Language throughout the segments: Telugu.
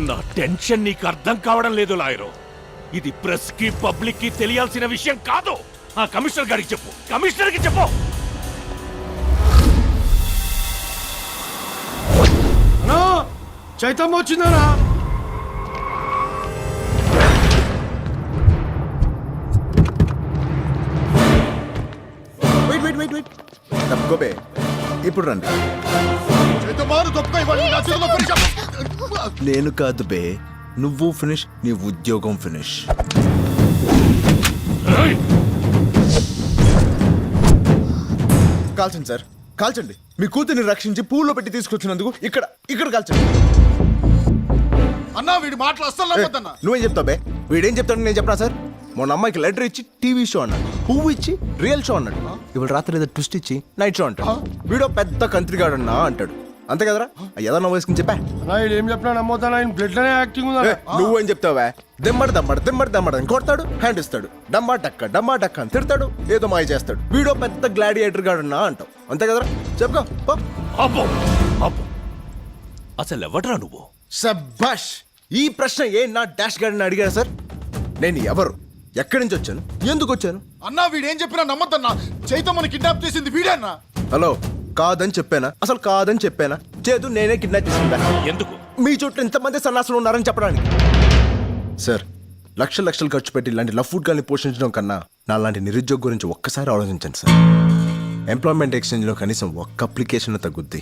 నా టెన్షన్ నీకు అర్థం కావడం లేదు లాయరు. ఇది ప్రెస్ కి పబ్లిక్ కి తెలియాల్సిన విషయం కాదు. ఆ కమిషనర్ గారికి చెప్పు, కమిషనర్ కి చెప్పు. చైతన్య వచ్చిందనా? తప్పుకోబే, ఇప్పుడు రండి. నేను కాదు బే, నువ్వు ఫినిష్, నీ ఉద్యోగం ఫినిష్. కాల్చండి సార్, కాల్చండి. మీ కూతురిని రక్షించి పూల్లో పెట్టి తీసుకొచ్చినందుకు ఇక్కడ ఇక్కడ కాల్చండి. అన్నా వీడి మాటలు అస్సలు నమ్మొద్దన్నా. నువ్వేం చెప్తావు బే? వీడేం చెప్తాడు నేను చెప్పనా సార్? మొన్న అమ్మాయికి లెటర్ ఇచ్చి టీవీ షో అన్నాడు, పువ్వు ఇచ్చి రియల్ షో అన్నాడు, ఇవాళ రాత్రి ఏదో ట్విస్ట్ ఇచ్చి నైట్ షో అంటాడు. వీడో పెద్ద కంత్రిగాడు అన్నా అంటాడు. అంతే కదరా? ఏదో నవ్వు వేసుకుని చెప్పా. ఏం చెప్పినా నమ్మొద్దనా? బ్లడ్ లోనే యాక్టింగ్ ఉందా? నువ్వేం చెప్తావా? దెమ్మడు దమ్మడు దెమ్మడు దమ్మడు అని కొడతాడు, హ్యాండ్ ఇస్తాడు, డమ్మా డక్క అని తిడతాడు, ఏదో మాయ చేస్తాడు. వీడో పెద్ద గ్లాడియేటర్ గాడున్నా అంటావు. అంతే కదరా? చెప్పుకో. అసలు ఎవడ్రా నువ్వు? సబాష్! ఈ ప్రశ్న ఏ నా డాష్ గార్డెన్ అడిగారా సార్? నేను ఎవరు, ఎక్కడి నుంచి వచ్చాను, ఎందుకు వచ్చాను? అన్నా వీడేం చెప్పినా నమ్మొద్దన్నా. చైతన్యని కిడ్నాప్ చేసింది వీడే అన్నా. హలో, కాదని చెప్పానా? అసలు కాదని చెప్పానా? చేదు నేనే కిడ్నాప్ చేసిందా? ఎందుకు? మీ చుట్టూ ఇంతమంది సన్నాసులు ఉన్నారని చెప్పడానికి. సార్, లక్షలు ఖర్చు పెట్టి ఇలాంటి లవ్ ఫుడ్ గాల్ని పోషించడం కన్నా నా లాంటి నిరుద్యోగం గురించి ఒక్కసారి ఆలోచించండి సార్. ఎంప్లాయ్మెంట్ ఎక్స్చేంజ్లో కనీసం ఒక్క అప్లికేషన్ తగ్గుద్ది.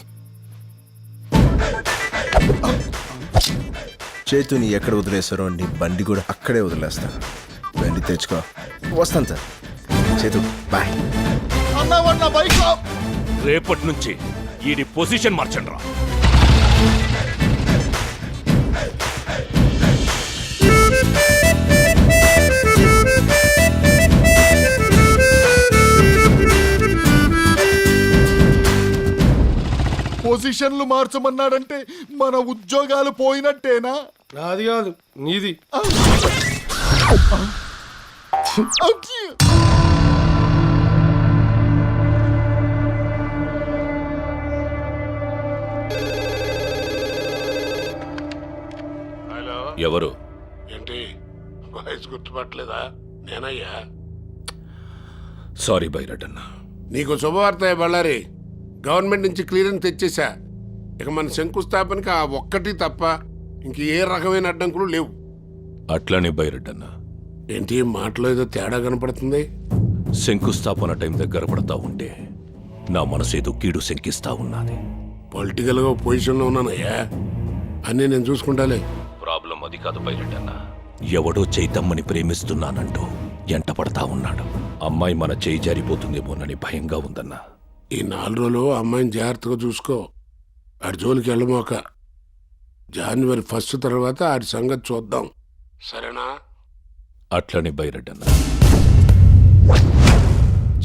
చేతుని ఎక్కడ వదిలేస్తారో నీ బండి కూడా అక్కడే వదిలేస్తా. బండి తెచ్చుకో, వస్తాను సార్. చేతు బాయ్. అన్నా వాడు నా బైక్ లో. రేపటి నుంచి ఈ పొజిషన్ మార్చండి రా. పొజిషన్లు మార్చమన్నాడంటే మన ఉద్యోగాలు పోయినట్టేనా? నాది కాదు, నీది. ఎవరు? ఏంటి వాయిస్ గుర్తుపట్టలేదా? నేనయ్యా. సారీ బైరడన్నా. నీకు శుభవార్త బళ్ళారి. గవర్నమెంట్ నుంచి క్లియరెన్స్ తెచ్చేసా. ఇక మన శంకుస్థాపనకి ఆ ఒక్కటి తప్ప ఇంక ఏ రకమైన అడ్డంకులు లేవు. అట్లనే బైరడన్నా. ఏంటి మాటలో ఏదో తేడా కనపడుతుంది? శంకుస్థాపన టైం దగ్గర పడతా ఉంటే నా మనసు ఏదో కీడు శంకిస్తా ఉన్నది. పొలిటికల్గా పొజిషన్లో ఉన్నానయ్యా, అన్నీ నేను చూసుకుంటాలే. ప్రాబ్లం అది కాదు బైరడన్నా. ఎవడో చైతమ్మని ప్రేమిస్తున్నానంటూ ఎంట పడతా ఉన్నాడు. అమ్మాయి మన చేయి జారిపోతుందేమోనని భయంగా ఉందన్నా. ఈ 4 రోజులు అమ్మాయిని జాగ్రత్తగా చూసుకో. ఆడి జోలికి వెళ్ళమోక. జనవరి 1 తర్వాత ఆడి సంగతి చూద్దాం, సరేనా? అట్లనే బైరడన్నా.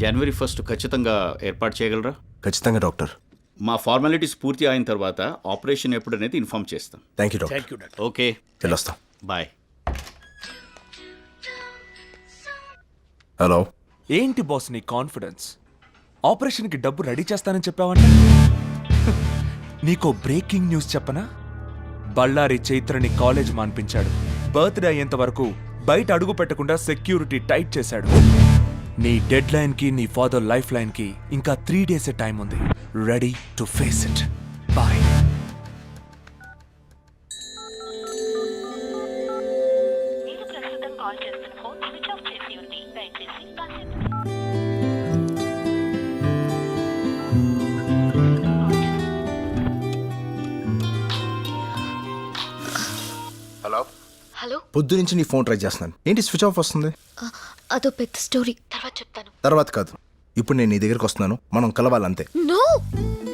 జనవరి 1 ఖచ్చితంగా ఏర్పాటు చేయగలరా? ఖచ్చితంగా డాక్టర్. మా ఫార్మాలిటీస్ పూర్తి అయిన తర్వాత ఆపరేషన్ ఎప్పుడనేది ఇన్ఫార్మ్ చేస్తాం. Thank you doctor. ఓకే, వెళ్ళొస్తాం. బాయ్. హలో. ఏంటి బాస్ నీ కాన్ఫిడెన్స్? ఆపరేషన్కి డబ్బు రెడీ చేస్తానని చెప్పావంట. నీకో బ్రేకింగ్ న్యూస్ చెప్పనా? బళ్ళారి చైత్రని కాలేజ్ మాన్పించాడు. బర్త్డే అయ్యేంత వరకు బయట అడుగు పెట్టకుండా సెక్యూరిటీ టైట్ చేశాడు. నీ డెడ్ లైన్ కి, నీ ఫాదర్ లైఫ్ లైన్ కి ఇంకా 3 days టైం ఉంది. Ready to face it. Bye. Hello. Hello. పొద్దు నుంచి నీ ఫోన్ ట్రై చేస్తున్నాను, ఏంటి స్విచ్ ఆఫ్ వస్తుంది? అదో పెద్ద స్టోరీ, తర్వాత చెప్తాను. తర్వాత కాదు, ఇప్పుడు నేను నీ దగ్గరికి వస్తున్నాను, మనం కలవాలంతే. నో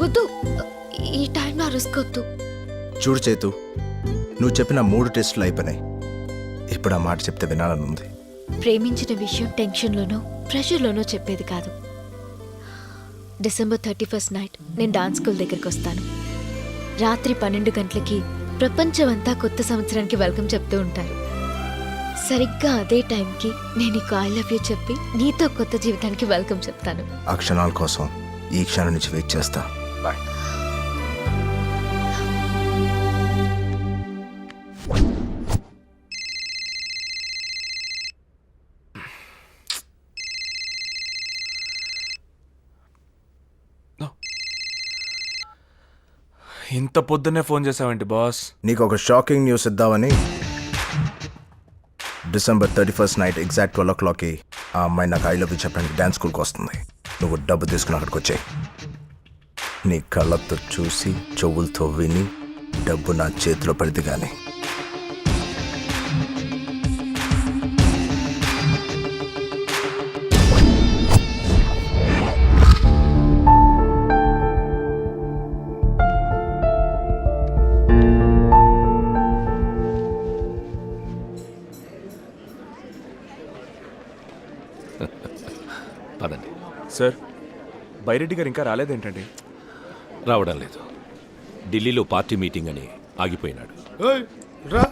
వద్దు, ఈ టైంలో రిస్క్ వద్దు. చూడు చేతు, నువ్వు చెప్పిన 3 టెస్టులు అయిపోయినాయి. ఇప్పుడు ఆ మాట చెప్తే వినాలని ఉంది. ప్రేమించిన విషయం టెన్షన్లోనో ప్రెషర్లోనో చెప్పేది కాదు. December 31st నైట్ నేను డాన్స్ స్కూల్ దగ్గరికి వస్తాను. రాత్రి 12 గంటలకి ప్రపంచమంతా కొత్త సంవత్సరానికి వెల్కమ్ చెప్తూ ఉంటారు. సరిగ్గా అదే టైంకి నేను నీకు ఐ లవ్ యూ చెప్పి నీతో కొత్త జీవితానికి వెల్కమ్ చెప్తాను. ఆ క్షణాల కోసం ఈ క్షణం నుంచి వెయిట్ చేస్తా. బాయ్. ఇంత పొద్దున్నే ఫోన్ చేసావేంటి బాస్? నీకు ఒక షాకింగ్ న్యూస్ ఇద్దామని. December 31st నైట్ ఎగ్జాక్ట్ 12 o'clockకి ఆ అమ్మాయి నాకు ఐ లవ్ యూ చెప్పడానికి డ్యాన్స్ స్కూల్కి వస్తుంది. నువ్వు డబ్బు తీసుకుని అక్కడికి వచ్చాయి. నీ కళ్ళతో చూసి చెవులతో విని డబ్బు నా చేతిలో పడితే కానీ పదండి. సార్, బైరెడ్డి గారు ఇంకా రాలేదేంటండి? రావడం లేదు. ఢిల్లీలో పార్టీ మీటింగ్ అని ఆగిపోయినాడు. ఏయ్ రా,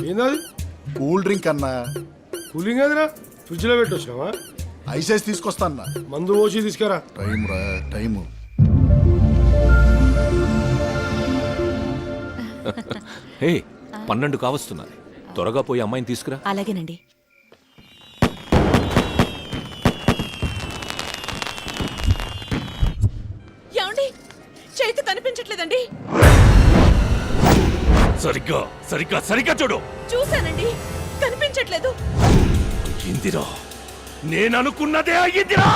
ఏందది? కూల్ డ్రింక్ అన్నా, కూలింగ్ అదిరా, ఫ్రిడ్జ్లో పెట్టొచ్చినావా? ఐసేసి తీసుకొస్తా అన్నా. మందు పోసి తీసుకురా. టైం రా టైము. హే, 12 కావస్తున్నది. త్వరగా పోయి అమ్మాయిని తీసుకురా. అలాగేనండి. ఏమండి, చేతి కనిపించట్లేదండి. సరిగ్గా సరిగ్గా సరిగ్గా చూడు. చూశానండి, కనిపించట్లేదు. ఇందిరా, నేను అనుకున్నదే అయ్యిందిరా.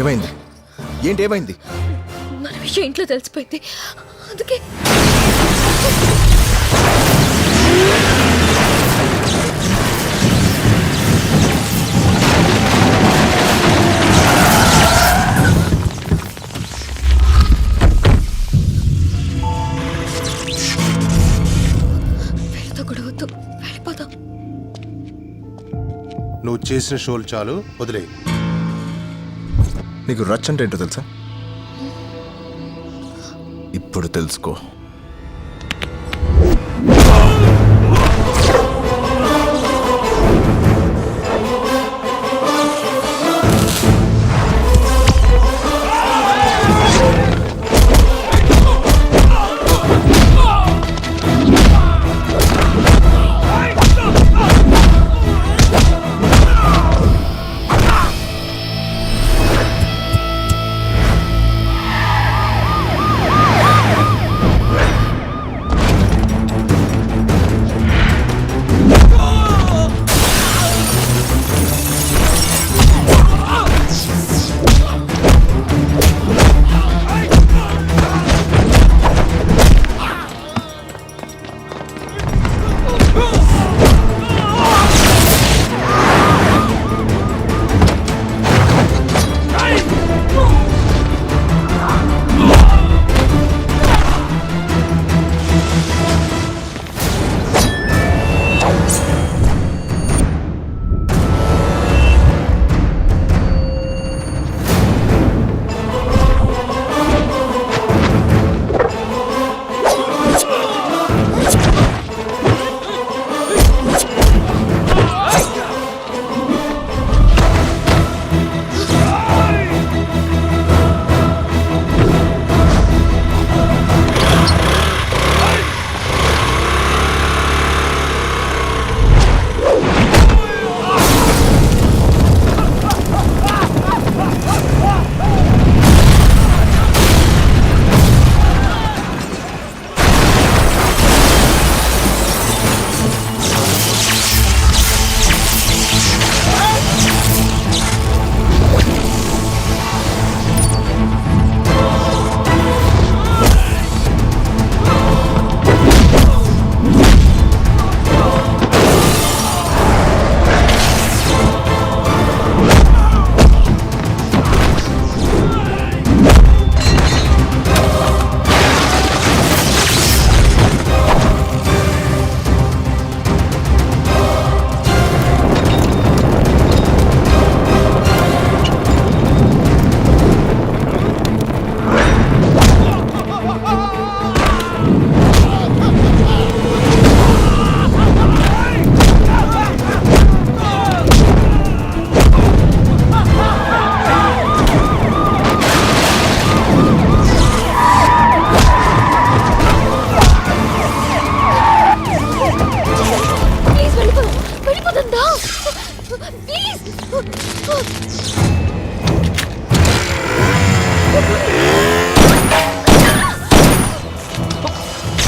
ఏమైంది? ఏంటి ఏమైంది? మన విషయం ఇంట్లో తెలిసిపోయింది, అందుకే వీళ్ళతో గొడవద్దు, వెళ్ళిపోదాం. నువ్వు చేసిన షోలు చాలు, వదిలే. నీకు రచ్ అంటే ఏంటో తెలుసా? ఇప్పుడు తెలుసుకో.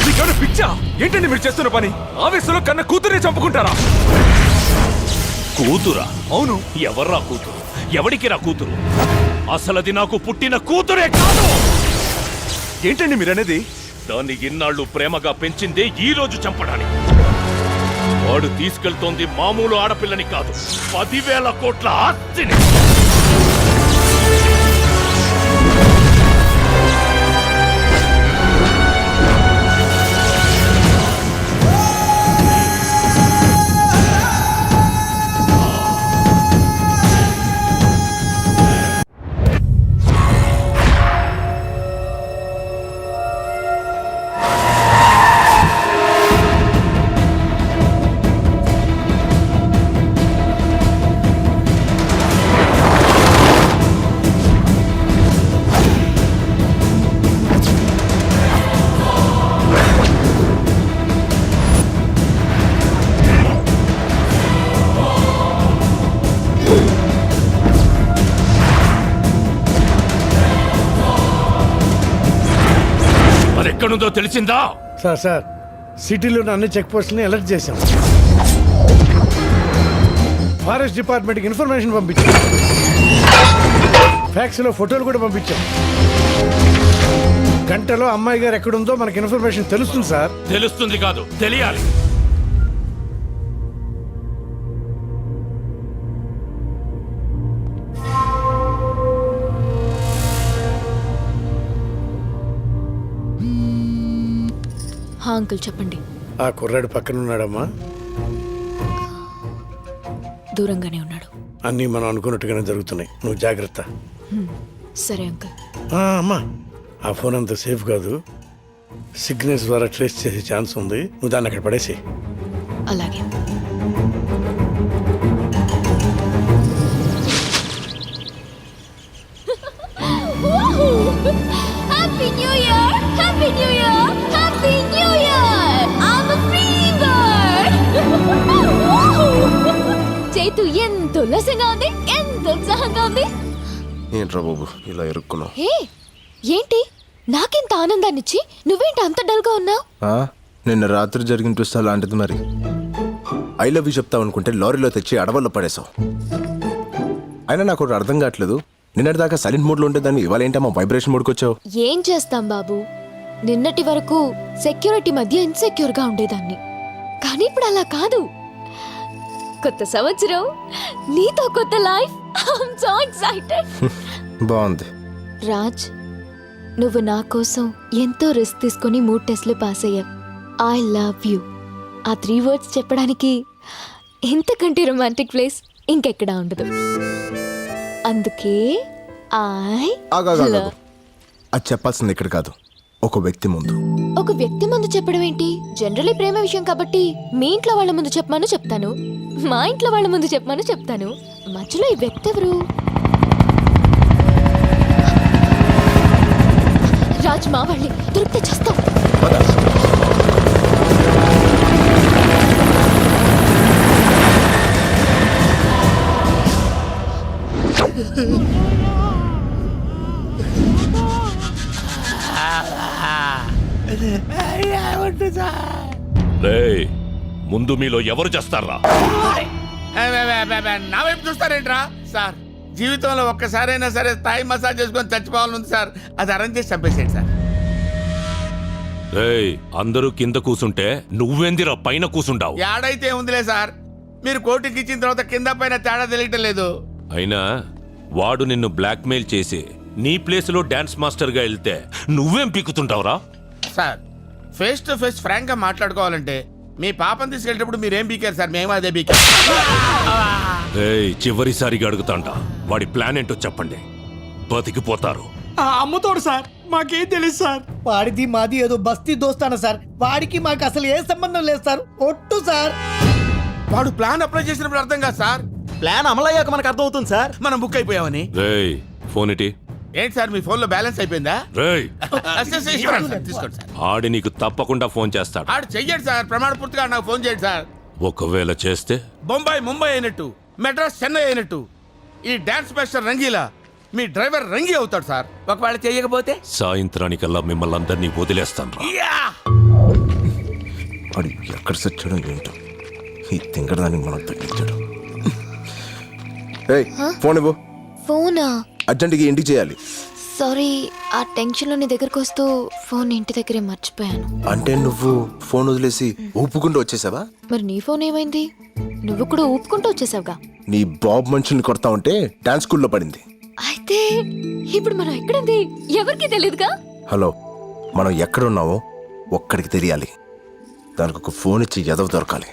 మీకేమైనా పిచ్చా? ఏంటండి మీరు చేస్తున్న పని? ఆవేశంలో కన్న కూతురే చంపుకుంటారా? కూతురా? అవును. ఎవర్రా కూతురు? ఎవడికి రా కూతురు? అసలది నాకు పుట్టిన కూతురే కాదు. ఏంటండి మీరనేది? దాన్ని ఇన్నాళ్ళు ప్రేమగా పెంచిందే ఈ రోజు చంపడానికి. వాడు తీసుకెళ్తోంది మామూలు ఆడపిల్లని కాదు, 10,000 కోట్ల ఆస్తిని. అది ఎక్కడుందో తెలిసిందా? సార్ సిటీలోని అన్ని చెక్ పోస్టులని అలర్ట్ చేశాం. ఫారెస్ట్ డిపార్ట్మెంట్కి ఇన్ఫర్మేషన్ పంపించాం. ఫ్యాక్స్లో ఫోటోలు కూడా పంపించాం. గంటలో అమ్మాయి గారు ఎక్కడుందో మనకి ఇన్ఫర్మేషన్ తెలుస్తుంది సార్. తెలుస్తుంది కాదు, తెలియాలి. అంకుల్ చెప్పండి. ఆ కుర్రాడు పక్కన ఉన్నాడమ్మా. దూరంగానే ఉన్నాడు. అన్నీ మనం అనుకున్నట్టుగానే జరుగుతున్నాయి. నువ్వు జాగ్రత్త. సరే అంకుల్. అమ్మా, ఆ ఫోన్ అంత సేఫ్ కాదు. సిగ్నల్స్ ద్వారా ట్రేస్ చేసే ఛాన్స్ ఉంది. నువ్వు దాన్ని అక్కడ పడేసి. అలాగే. Happy New Year! Happy New Year! Happy New Year! I'm a free bird! Chaitu ఎంత ఉల్లాసంగా ఉంది, ఎంత ఉత్సాహంగా ఉంది. ఏంట్రా బాబు ఇలా ఇరుక్కున్నావు? హే, ఏంటి నాకెంత ఆనందాన్నిచ్చి నువ్వేంటి అంత డల్గా ఉన్నావు? నిన్న రాత్రి జరిగిన ట్విస్ట్ అలాంటిది. మరి ఐ లవ్ యూ చెప్తావు అనుకుంటే లారీలో తెచ్చి అడవుల్లో పడేసావు. అయినా నాకు ఒకటి అర్థం కావట్లేదు. నిన్నటిదాకా సైలెంట్ మోడ్లో ఉండేదాన్ని ఇవాళ ఏంటమ్మా వైబ్రేషన్ మోడ్కి వచ్చావు? ఏం చేస్తాం బాబు, నిన్నటి వరకు సెక్యూరిటీ మధ్య ఇన్సెక్యూర్గా ఉండేదాన్ని. కానీ ఇప్పుడు అలా కాదు. కొత్త సంవత్సరం, నీతో కొత్త లైఫ్. I'm so excited. బాగుంది. రాజ్, నువ్వు నా కోసం ఎంతో రిస్క్ తీసుకొని 3 టెస్ట్లు పాస్ అయ్యావు. I love you. ఆ 3 words చెప్పడానికి ఇంతకంటే రొమాంటిక్ ప్లేస్ ఇంకెక్కడా ఉండదు. అందుకే అది చెప్పాల్సింది ఇక్కడ కాదు, ఒక వ్యక్తి ముందు. ఒక వ్యక్తి ముందు చెప్పడం ఏంటి? జనరలీ ప్రేమ విషయం కాబట్టి మీ ఇంట్లో వాళ్ళ ముందు చెప్పమని చెప్తాను, మా ఇంట్లో వాళ్ళ ముందు చెప్పమని చెప్తాను. మధ్యలో ఈ వ్యక్తి ఎవరు? రాజ్, మా వాళ్ళే. దొరికితే చేస్తాం. రేయ్, ముందు మీలో ఎవరు చేస్తారా? నా వైపు చూస్తారేంట్రా సార్? జీవితంలో ఒక్కసారైనా సరే థాయ్ మసాజ్ చేసుకొని చచ్చిపోవాలని సార్. అది అరేంజ్ చేసి చంపేసేయండి సార్. రేయ్, అందరూ కింద కూసుంటే నువ్వెందిరా పైన కూసుండావు? ఏడైతే ఉందిలే సార్, మీరు కోర్టుకి ఇచ్చిన తర్వాత కింద పైన తేడా తెలియటం లేదు. అయినా వాడు నిన్ను బ్లాక్మెయిల్ చేసి నీ ప్లేస్లో డాన్స్ మాస్టర్గా వెళ్తే నువ్వేం పీకుతుంటావురా? Sir, face to face frank గా మాట్లాడుకోవాలంటే మీ పాపం తీసుకెళ్ళేటప్పుడు మీరేం బీకారు సార్? మేము అదే బీకారు. రేయ్, చివరిసారిగా అడుగుతాంట, వాడి ప్లాన్ ఏంటో చెప్పండి. బతికిపోతారు. అమ్ముతోడు సార్, మాకేం తెలియదు సార్. వాడిది మాది ఏదో బస్తీ దోస్తాన సార్. వాడికి మాకు అసలు ఏ సంబంధం లేదు సార్. ఒట్టు సార్. వాడు ప్లాన్ అప్లై చేసినప్పుడు అర్థం కాదు సార్. ప్లాన్ అమలయ్యాక మనకు అర్థం అవుతుంది సార్. మనం బుక్ అయిపోయామని. రేయ్, ఫోన్ ఇటీ. ఏంటి సార్, మీ ఫోన్ లో బ్యాలెన్స్ అయిపోయిందా? రేయ్, తీసుకోండి సార్. ఆడి నీకు తప్పకుండా ఫోన్ చేస్తాడు. ఆడు చెయ్యండి సార్, ప్రమాణ పూర్తిగా నాకు ఫోన్ చేయండి సార్. ఒకవేళ చేస్తే ముంబై అయినట్టు మెడ్రాస్ చెన్నై అయినట్టు ఈ డాన్స్ మాస్టర్ రంగీలా మీ డ్రైవర్ రంగి అవుతాడు సార్. ఒకవేళ చేయకపోతే సాయంత్రానికల్లా మిమ్మల్ని అందరినీ వదిలేస్తాను రా. వాడు ఎక్కడ సచ్చాడో ఏంటో ఈ తింగరదానికి మనం తగ్గించాడు. ఏయ్ ఫోన్ ఇవ్వు. ఫోనా? అర్జెంట్గా ఇంటికి చేయాలి. సారీ, ఆ టెన్షన్లో నీ దగ్గరకు వస్తూ ఫోన్ ఇంటి దగ్గరే మర్చిపోయాను. అంటే నువ్వు ఫోన్ వదిలేసి ఊపుకుంటూ వచ్చేసావా? మరి నీ ఫోన్ ఏమైంది? నువ్వు కూడా ఊపుకుంటూ వచ్చేసావుగా. నీ బాబు మనుషుల్ని కొడతా ఉంటే డాన్స్ స్కూల్లో పడింది. అయితే ఇప్పుడు మనం ఎక్కడుంది ఎవరికి తెలియదుగా. హలో, మనం ఎక్కడున్నామో ఒక్కడికి తెలియాలి. దానికి ఒక ఫోన్ ఇచ్చి ఎదవ దొరకాలి.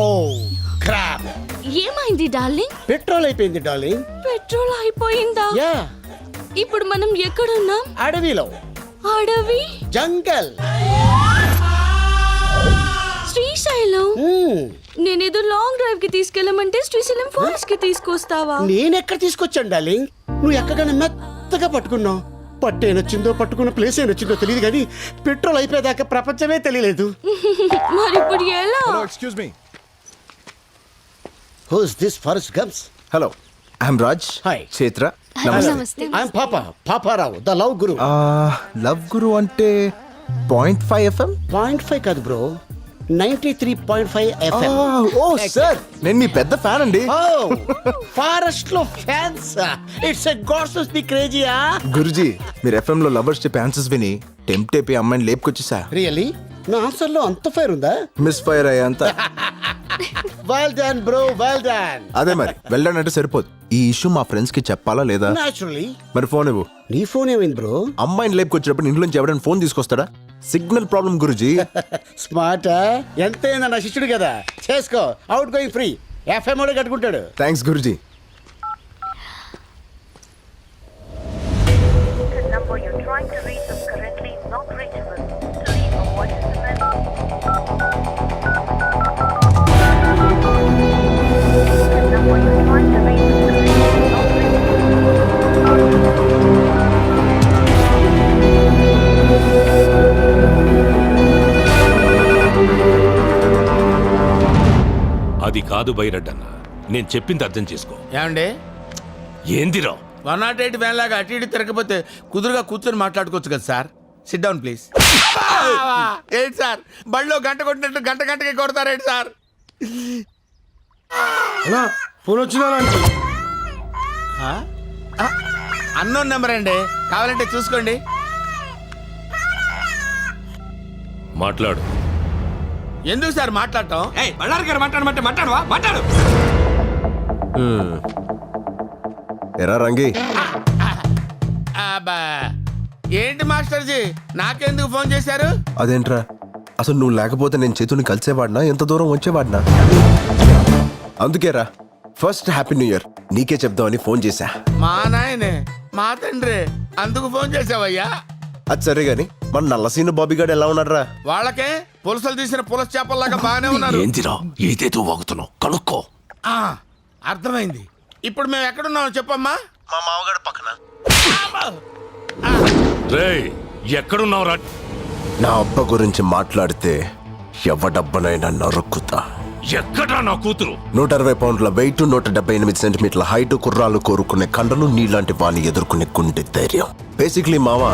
ఓ క్రాప్. ఏమైంది డార్లింగ్? పెట్రోల్ అయిపోయింది డార్లింగ్. పెట్రోల్ అయిపోయిందా? యా, ఇప్పుడు మనం ఎక్కడున్నాం? అడవిలో. అడవి? జంగల్. శ్రీశైలం? నేనేదో లాంగ్ డ్రైవ్ కి తీసుకెళ్ళమంటే శ్రీశైలం ఫారెస్ట్ కి తీసుకొస్తావా? నేనెక్కడ తీసుకొచ్చాను డార్లింగ్? నువ్వు ఎక్కగానే మెత్తగా పట్టుకున్నావు. పట్టు ఏనొచ్చిందో పట్టుకున్న ప్లేస్ ఏనొచ్చిందో తెలియదు కానీ పెట్రోల్ అయిపోయేదాకా ప్రపంచమే తెలియలేదు. మరి ఇప్పుడు ఎలా? Excuse me. Who's this forest gums? Hello, I'm Raj. Hi. Chaitra. నమస్తే. I'm Paparao the love guru. Love guru అంటే 0.5 FM? 0.5 కాదు బ్రో, 93.5 FM. ఓ సార్, నేను మీ పెద్ద ఫ్యాన్ అండి. ఫారెస్ట్ లో fans. It's a gods the క్రేజీయా. గురుజీ, మీరు FM లో లవర్స్ చెప్పే ఆన్సర్స్ విని టెంప్ట్ అయిపోయి అమ్మాయిని లేపుకొచ్చేసా. రియల్లీ? నా ఆన్సర్ లో అంత ఫైర్ ఉందా? మిస్ ఫైర్ అయ్యేంత. Well done bro, well done. అదే మరి, వెళ్ళానంటే సరిపోదు. ఈ ఇష్యూ మా ఫ్రెండ్స్ కి చెప్పాలా లేదా? నాచురల్లీ. మరి ఫోన్ ఇవ్వు. నీ ఫోన్ ఏమైంది బ్రో? అమ్మాయిని లేపుకొచ్చినప్పుడు ఇంట్లోంచి ఎవరైనా ఫోన్ తీసుకొస్తాడా? సిగ్నల్ ప్రాబ్లం గురుజీ. స్మార్ట్. ఎంతైనా నా శిష్యుడు కదా, చేసుకో. Out going free. FM కూడా కట్టుకుంటాడు. థ్యాంక్స్ గురుజీ. అది కాదు బైరడ్డన్న, నేను చెప్పింది అర్థం చేసుకో. ఏమండి ఏందిరా 108 వ్యాన్ లాగా అటు ఇటు తిరగకపోతే కుదురుగా కూర్చొని మాట్లాడుకోవచ్చు కదా సార్. SIT down please. ఏంటి సార్ బళ్ళో గంట కొట్టినట్టు గంటకి కొడతారేంటి సార్? ఫోన్ వచ్చినా అన్నోన్ నెంబర్ అండి, కావాలంటే చూసుకోండి. మాట్లాడు. ఎందుకు సార్ మాట్లాడటం? ఎరా రంగి, అబ్బా, ఏంటి మాస్టర్జీ నాకెందుకు ఫోన్ చేశారు? అదేంట్రా, అసలు నువ్వు లేకపోతే నేను చేతుని కలిసేవాడినా, ఎంత దూరం వచ్చేవాడినా? అందుకేరా ఫస్ట్ హ్యాపీ న్యూ ఇయర్ నీకే చెప్దామని ఫోన్ చేశా. మా నాయనే, మా తండ్రి, అందుకు ఫోన్ చేసావయ్యా? అది సరే గాని మన నల్లసీను బాబీగాడు ఎలా ఉన్నారా? వాళ్ళకే పులసలు తీసిన పులస చేపల్లాగా బాగానే ఉన్నారు. ఏందిరా ఏదేదో వాగుతున్నావు, కనుక్కో. ఆ, అర్థమైంది. ఇప్పుడు మేము ఎక్కడున్నామో చెప్పమ్మా. మా మామగాడు పక్కన. రేయ్, ఎక్కడున్నావురా? నా అబ్బ గురించి మాట్లాడితే ఎవడబ్బనైనా నరుక్కుతా. ఎక్కడ్రా నా కూతురు? 160 పౌండ్ల వెయిట్, 178 సెంటీమీటర్ల హైట్, కుర్రాలు కోరుకునే కండలు, నీలాంటి వాణ్ణి ఎదుర్కొనే గుండె ధైర్యం. బేసిక్లీ మామ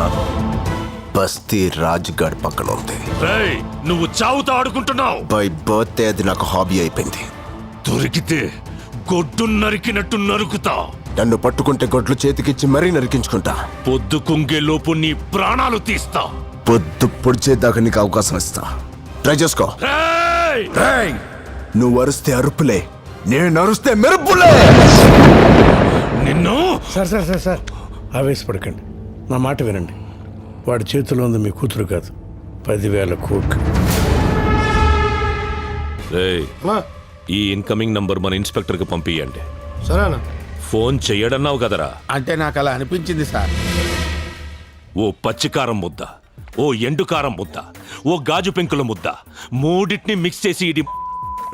బస్తీ రాజ్గాడ్ పక్కన ఉంది. రేయ్, నువ్వు చావుతో ఆడుకుంటున్నావు. బై బర్త్డే అది నాకు హాబీ అయిపోయింది. దొరికితే గొడ్డు నరికినట్టు నరుకుతా. నన్ను పట్టుకుంటే గొడ్లు చేతికిచ్చి మరీ నరికించుకుంటా. పొద్దు కుంగేలోపు నీ ప్రాణాలు తీస్తా. పొద్దు పొడిచేదాకా నీకు అవకాశం ఇస్తా. ట్రై చేసుకో. రేయ్! నువ్వు అరుస్తే అరుపులే, నేను అరుస్తే మెరుపులే. నిన్ను సార్ సార్ సార్ సార్ ఆవేశపడకండి, నా మాట వినండి. వాడి చేతిలో ఉంది మీ కూతురు కాదు, 10,000 కోట్లు. రేయ్, ఈ ఇన్కమింగ్ నంబర్ మన ఇన్స్పెక్టర్ కి పంపియండి. సరేనా? ఫోన్ చెయ్యడన్నావు కదరా? అంటే నాకు అలా అనిపించింది సార్. ఓ పచ్చికారం ముద్ద, ఓ ఎండుకారం ముద్ద, ఓ గాజు పెంకుల ముద్ద, మూడింటిని మిక్స్ చేసి ఇది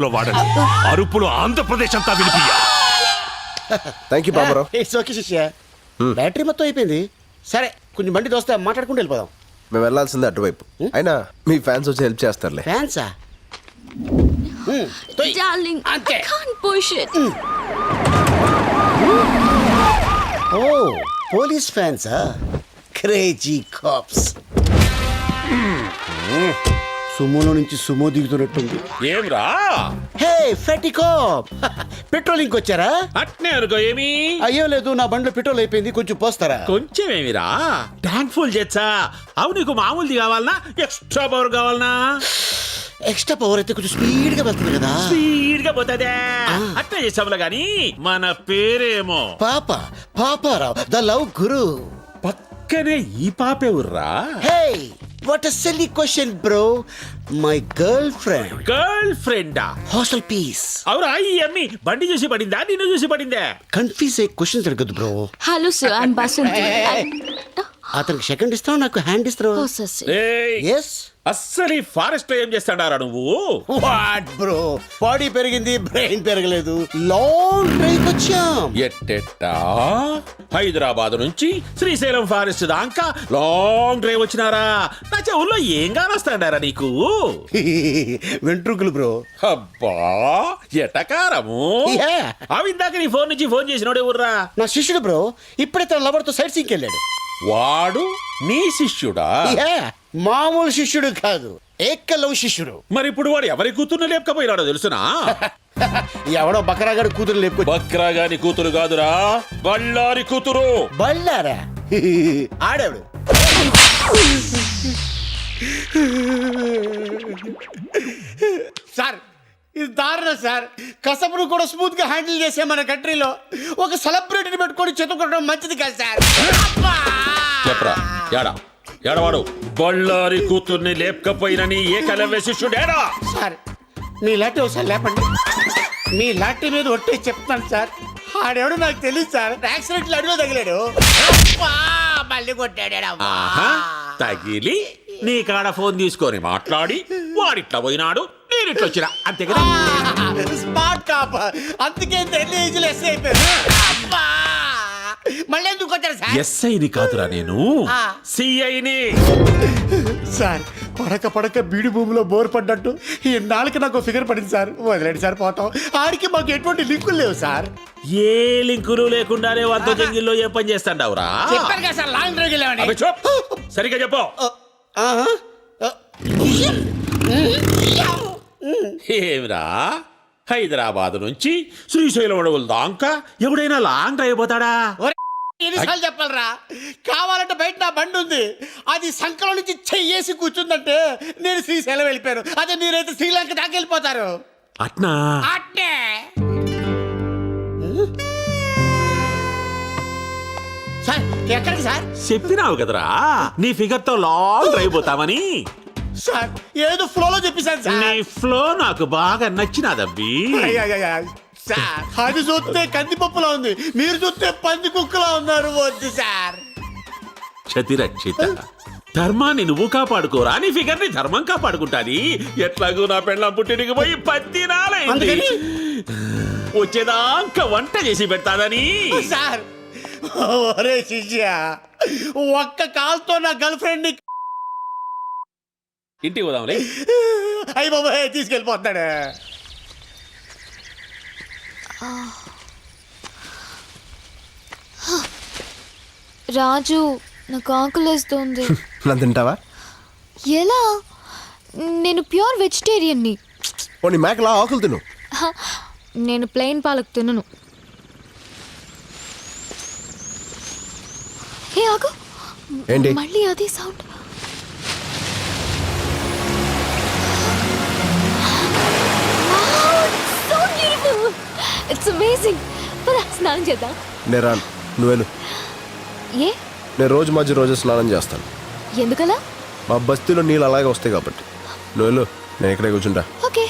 లో వాడండి. అరుపులు ఆంధ్రప్రదేశ్ అంతా వినిపియ్యాలి. Thank you Baburao. It's okay శిష్య. బ్యాటరీ మొత్తం అయిపోయింది. సరే, కొంచెం బండి దోస్తే మాట్లాడుకుంటూ వెళ్ళిపోదాం. మేము వెళ్ళాల్సిందే అటువైపు. అయినా మీ ఫ్యాన్స్ వచ్చి హెల్ప్ చేస్తారులే. ఫ్యాన్సా? Darling, I can't push it. ఓ పోలీస్ ఫ్యాన్సా? Crazy cops. సుమోలో నుంచి సుమో దిగుతున్నట్టుంది. ఏమ్రా హే ఫెటీ కాప్, పెట్రోలింగ్ వచ్చారా? అట్నే అనుకో. ఏమి అయ్యో లేదు, నా బండిలో పెట్రోల్ అయిపోయింది, కొంచెం పోస్తారా? కొంచెం ఏమిరా ట్యాంక్ ఫుల్ చేచ్చా. అవు నీకు మామూలుది కావాలనా ఎక్స్ట్రా పవర్ కావాలనా? ఎక్స్ట్రా పవర్ అయితే కొంచెం స్పీడ్ గా వెళ్తుంది కదా. స్పీడ్ గా పోతాదే. అట్నే చేసాములా గాని మన పేరేమో పాపారావు ద లవ్ గురు. పక్కనే ఈ పాపేవుర్రా. Hey what a silly question bro. My girlfriend. గర్ల్ ఫ్రెండా? Hostel piece. అవురా ఈ అమ్మి బండి చూసి పడిందా నిన్ను చూసి పడిందే? కన్ఫ్యూజ్ అయ్యే క్వశ్చన్స్ అడగద్దు bro. Hello sir, I'm Basanti. అతనికి సెకండ్ ఇస్తావు, నాకు హ్యాండ్ ఇస్తావు. Oh, sir. ఎస్. అస్సలు ఈ ఫారెస్ట్ లో ఏం చేస్తాడారా నువ్వు? వాట్ బ్రో, బాడీ పెరిగింది, బ్రెయిన్ పెరగలేదు. లాంగ్ డ్రైవ్ వచ్చాం. ఎట్టెట్టా హైదరాబాద్ నుంచి శ్రీశైలం ఫారెస్ట్ దాకా లాంగ్ డ్రైవ్ వచ్చినారా? నా చెవుల్లో ఏం కానొస్తాడారా నీకు? వెంట్రుకలు బ్రో. అబ్బా ఎటకారము. Yeah. అవిందాక నీ ఫోన్ నుంచి ఫోన్ చేసినోడే ఊర్రా? నా శిష్యుడు బ్రో, ఇప్పుడే తన లవర్ తో సైట్ సీకి వెళ్ళాడు. వాడు నీ శిష్యుడా? Yeah. మామూలు శిష్యుడు కాదు, ఏకలవ్ శిష్యుడు. మరి ఇప్పుడు వాడు ఎవరి కూతుర్ని లేపకపోయినాడో తెలుసునా? ఎవడో బకరాగాడు కూతురు లేపుకో. బక్రాగాని కూతురు కాదురా, బళ్ళారి కూతురు. బళ్ళారా? ఆడాడు. సార్ ఇది దారుణం సార్. కసపును కూడా స్మూత్ గా హ్యాండిల్ చేసే మన కంట్రీలో ఒక సెలబ్రిటీని పెట్టుకొని చెతుకోవడం మంచిది కాదు సార్. చెప్పరా యాడా ఎడవాడు? బళ్ళారి కూతుర్ని లేపకపోయినని ఏకలవ్య శిష్యుడేరా? సార్ మీ లాంటి ఒకసారి లేపండి. మీ లాంటి మీద ఒట్టేసి చెప్తాను సార్. ఆడెవడో నాకు తెలియదు సార్. యాక్సిడెంట్లు అడిలో తగిలాడు, మళ్ళీ కొట్టాడు. ఆహా, తగిలి నీ కాడ ఫోన్ తీసుకొని మాట్లాడి వాడిట్లా పోయినాడు, నేనిట్లా వచ్చినా, అంతే కదా? స్మార్ట్ కాప్, అందుకే ఎన్ని ఏజ్లు ఎస్ అయిపోయారు. మళ్ళీ ఎందుకు వచ్చారు సార్? ఎస్ఐని కాదురా నేను, సిఐని. సార్ పడక బీడి భూమిలో బోర్ పడ్డట్టు ఈ నాలుగు నాకు ఫిగర్ పడింది సార్. వదిలేండి సార్, పోతాం. ఆడికి మాకు ఎటువంటి లింకులు లేవు సార్. ఏ లింకులు లేకుండానే వంత జంగిల్లో ఏ పని చేస్తాండావురా? చెప్పారు కదా సార్, లాంగ్ డ్రైవ్ వెళ్ళామని. అబ్బే చూప్, సరిగ్గా చెప్పు. ఏమిరా హైదరాబాద్ నుంచి శ్రీశైలం అడవుల దాకా ఎవడైనా లాంగ్ డ్రైవ్ పోతాడా? ఎన్నిసార్లు చెప్పాలరా? కావాలంటే బయట నా బండి ఉంది, అది సంకలం నుంచి చెయ్యేసి కూర్చుందంటే నేను శ్రీశైలం వెళ్ళిపోయాను. అదే మీరైతే శ్రీలంక దాకా వెళ్ళిపోతారు. అట్నా? అట్నే. సార్ ఎక్కడికి సార్? చెప్పినావు కదరా నీ ఫిగర్ తో లాంగ్ డ్రైవ్ పోతామని. సార్ ఏదో ఫ్లోలో చెప్పేశాను సార్. నీ ఫ్లో నాకు బాగా నచ్చినాదబ్బి. సార్ అది చూస్తే కందిపప్పులా ఉంది, మీరు చూస్తే పంది కుక్కలా ఉన్నారు. వద్దు సార్. క్షతిరక్షిత, ధర్మాన్ని నువ్వు కాపాడుకోరా, నీ ఫిగర్ ని ధర్మం కాపాడుకుంటాది. ఎట్లాగూ నా పెళ్ళం పుట్టినకి పోయి 10 నాలైంది, వచ్చేదాకా వంట చేసి పెడతాదని. సార్ ఒరే శిష్య, ఒక్క కాల్తో నా గర్ల్ ఫ్రెండ్ ని ఇంటికి పోదాంలే. అయ్యి బాబాయ్ తీసుకెళ్ళిపోతాడు. రాజు నాకు ఆకలేస్తుంది. నన్ను తింటావా? ఎలా? నేను ప్యూర్ వెజిటేరియన్ని. ఓ నీ మేకలా ఆకులు తిను. నేను ప్లెయిన్ పాలక్ తినను. ఏ ఆగు, ఏంటి మళ్ళీ అదే సౌండ్. It's amazing. పద స్నానం చేద్దాం. నేను రాను, నువ్వు వెళ్ళు. ఏ? నేను రోజు స్నానం చేస్తాను. ఎందుకలా? మా బస్తీలో నీళ్ళు అలాగే వస్తాయి కాబట్టి. నువ్వు వెళ్ళు, నేను ఇక్కడే కూర్చుంటా. ఓకే.